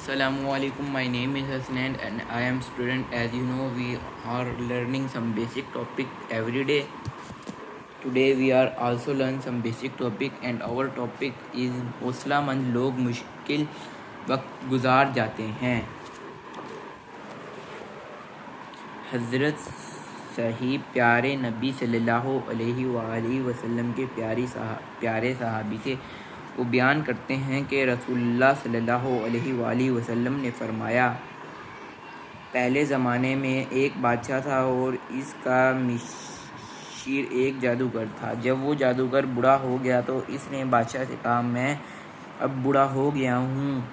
Assalamualaikum. My name is Hasnan and I am student. As you know, we are learning some basic topic every day. Today we are also learn some basic topic and our topic is हौसलामंद लोग मुश्किल वक्त गुजार जाते हैं। हज़रत सही प्यारे नबी सल्लल्लाहु अलैहि वसल्लम के प्यारे सहाबी से वो बयान करते हैं कि रसूलुल्लाह सल्लल्लाहु अलैहि वसल्लम ने फरमाया, पहले ज़माने में एक बादशाह था और इसका मिशीर एक जादूगर था। जब वो जादूगर बूढ़ा हो गया तो इसने बादशाह से कहा, मैं अब बूढ़ा हो गया हूँ,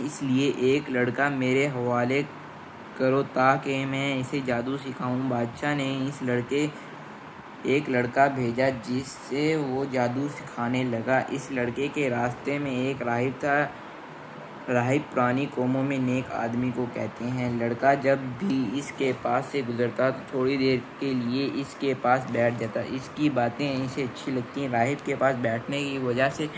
इसलिए एक लड़का मेरे हवाले करो ताकि मैं इसे जादू सिखाऊं। बादशाह ने एक लड़का भेजा जिससे वो जादू सिखाने लगा। इस लड़के के रास्ते में एक राहिब था। राहिब पुरानी कौमों में नेक आदमी को कहते हैं। लड़का जब भी इसके पास से गुजरता तो थोड़ी देर के लिए इसके पास बैठ जाता। इसकी बातें इसे अच्छी लगती। राहिब के पास बैठने की वजह से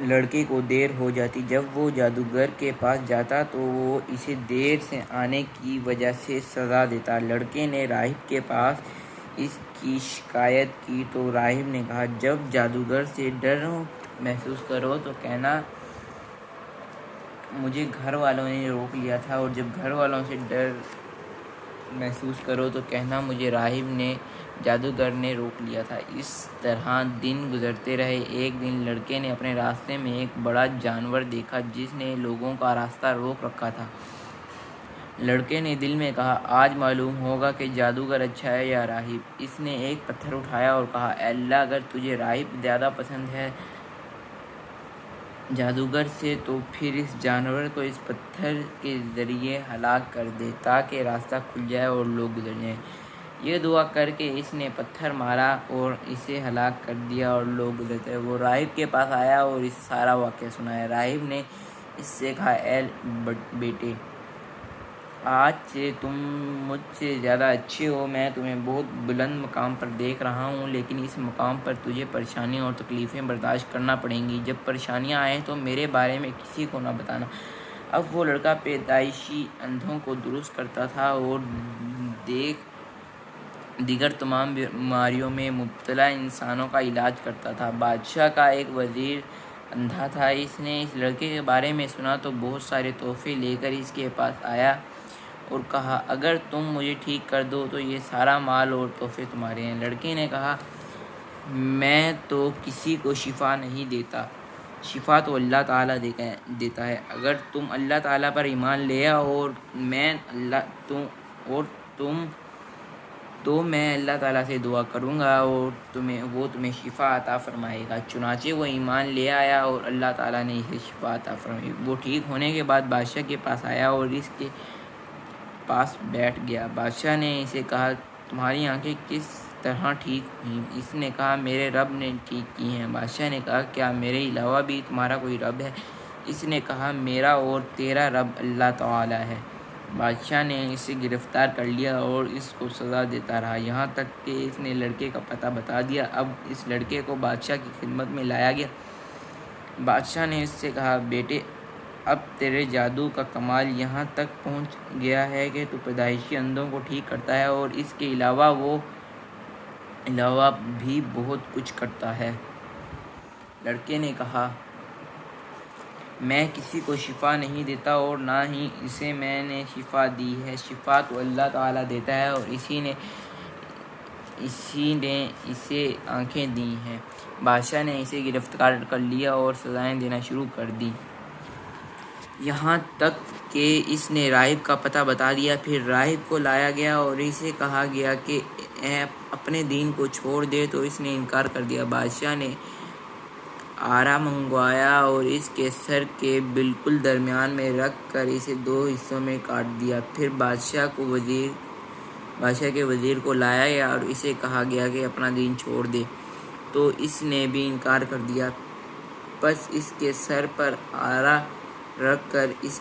लड़के को देर हो जाती। जब वो जादूगर के पास जाता तो वो इसे देर से आने की वजह से सज़ा देता। लड़के ने राहिब के पास इसकी शिकायत की तो राहिब ने कहा, जब जादूगर से डर महसूस करो तो कहना मुझे घर वालों ने रोक लिया था, और जब घर वालों से डर महसूस करो तो कहना मुझे जादूगर ने रोक लिया था। इस तरह दिन गुजरते रहे। एक दिन लड़के ने अपने रास्ते में एक बड़ा जानवर देखा जिसने लोगों का रास्ता रोक रखा था। लड़के ने दिल में कहा, आज मालूम होगा कि जादूगर अच्छा है या राहिब। इसने एक पत्थर उठाया और कहा, अल्लाह, अगर तुझे राहिब ज़्यादा पसंद है जादूगर से तो फिर इस जानवर को इस पत्थर के ज़रिए हलाक कर दे ताकि रास्ता खुल जाए और लोग गुजर जाएं। ये दुआ करके इसने पत्थर मारा और इसे हलाक कर दिया और लोग गुजरते। वो राहिब के पास आया और इस सारा वाक़या सुनाया। राहिब ने इससे कहा, ऐ बेटे, आज से तुम मुझसे ज़्यादा अच्छे हो। मैं तुम्हें बहुत बुलंद मकाम पर देख रहा हूँ, लेकिन इस मकाम पर तुझे परेशानी और तकलीफ़ें बर्दाश्त करना पड़ेंगी। जब परेशानियाँ आएँ तो मेरे बारे में किसी को ना बताना। अब वो लड़का पैदाइशी अंधों को दुरुस्त करता था और दीगर तमाम बीमारियों में मुब्तला इंसानों का इलाज करता था। बादशाह का एक वज़ीर अंधा था। इसने इस लड़के के बारे में सुना तो बहुत सारे तोहफे लेकर इसके पास आया और कहा, अगर तुम मुझे ठीक कर दो तो ये सारा माल और तोहफे तुम्हारे हैं। लड़के ने कहा, मैं तो किसी को शिफा नहीं देता, शिफा तो अल्लाह ताला देता है। अगर तुम अल्लाह ताला पर ईमान ले आओ और मैं अल्लाह ताला से दुआ करूँगा और तुम्हें शिफा अता फरमाएगा। चुनाचे वो ईमान ले आया और अल्लाह ताला ने इसे शिफा अता फरमाई। वो ठीक होने के बाद बादशाह के पास आया और इसके पास बैठ गया। बादशाह ने इसे कहा, तुम्हारी आंखें किस तरह ठीक हुई? इसने कहा, मेरे रब ने ठीक की हैं। बादशाह ने कहा, क्या मेरे अलावा भी तुम्हारा कोई रब है? इसने कहा, मेरा और तेरा रब अल्लाह ताला है। बादशाह ने इसे गिरफ़्तार कर लिया और इसको सज़ा देता रहा, यहाँ तक कि इसने लड़के का पता बता दिया। अब इस लड़के को बादशाह की खिदमत में लाया गया। बादशाह ने इससे कहा, बेटे, अब तेरे जादू का कमाल यहाँ तक पहुँच गया है कि तू पैदाइशी अंधों को ठीक करता है और इसके अलावा भी बहुत कुछ करता है। लड़के ने कहा, मैं किसी को शिफा नहीं देता और ना ही इसे मैंने शिफा दी है। शिफा तो अल्लाह ताला देता है और इसी ने इसे आंखें दी हैं। बादशाह ने इसे गिरफ्तार कर लिया और सज़ाएं देना शुरू कर दी, यहाँ तक कि इसने राहिब का पता बता दिया। फिर राहिब को लाया गया और इसे कहा गया कि अपने दीन को छोड़ दे, तो इसने इनकार कर दिया। बादशाह ने आरा मंगवाया और इसके सर के बिल्कुल दरमियान में रख कर इसे 2 हिस्सों में काट दिया। फिर बादशाह के वज़ीर को लाया गया और इसे कहा गया कि अपना दीन छोड़ दे, तो इसने भी इनकार कर दिया। बस इसके सर पर आरा रख कर इस